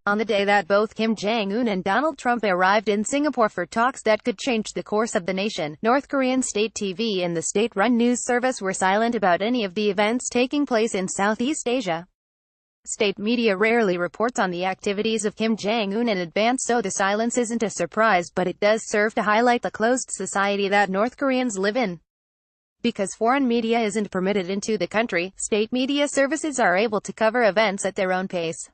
On the day that both Kim Jong-un and Donald Trump arrived in Singapore for talks that could change the course of the nation, North Korean state TV and the state-run news service were silent about any of the events taking place in Southeast Asia. State media rarely reports on the activities of Kim Jong-un in advance, so the silence isn't a surprise, but it does serve to highlight the closed society that North Koreans live in. Because foreign media isn't permitted into the country, state media services are able to cover events at their own pace.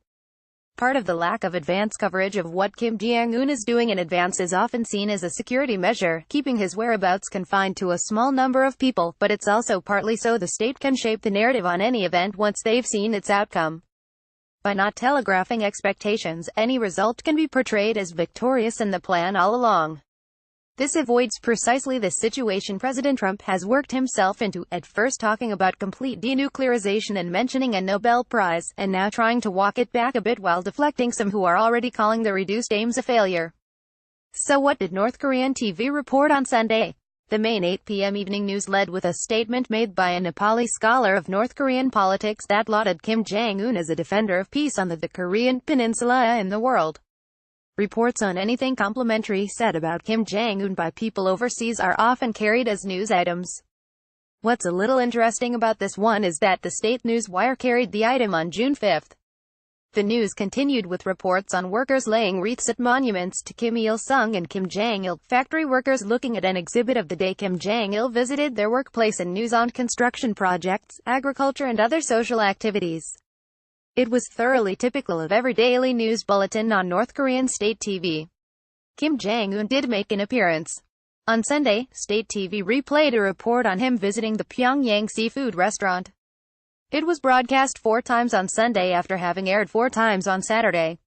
Part of the lack of advance coverage of what Kim Jong-un is doing in advance is often seen as a security measure, keeping his whereabouts confined to a small number of people, but it's also partly so the state can shape the narrative on any event once they've seen its outcome. By not telegraphing expectations, any result can be portrayed as victorious and the plan all along. This avoids precisely the situation President Trump has worked himself into, at first talking about complete denuclearization and mentioning a Nobel Prize, and now trying to walk it back a bit while deflecting some who are already calling the reduced aims a failure. So what did North Korean TV report on Sunday? The main 8 p.m. evening news led with a statement made by a Nepali scholar of North Korean politics that lauded Kim Jong-un as a defender of peace on the Korean peninsula and the world. Reports on anything complimentary said about Kim Jong-un by people overseas are often carried as news items. What's a little interesting about this one is that the state news wire carried the item on June 5. The news continued with reports on workers laying wreaths at monuments to Kim Il-sung and Kim Jong-il, factory workers looking at an exhibit of the day Kim Jong-il visited their workplace, and news on construction projects, agriculture and other social activities. It was thoroughly typical of every daily news bulletin on North Korean state TV. Kim Jong-un did make an appearance. On Sunday, state TV replayed a report on him visiting the Pyongyang seafood restaurant. It was broadcast 4 times on Sunday after having aired 4 times on Saturday.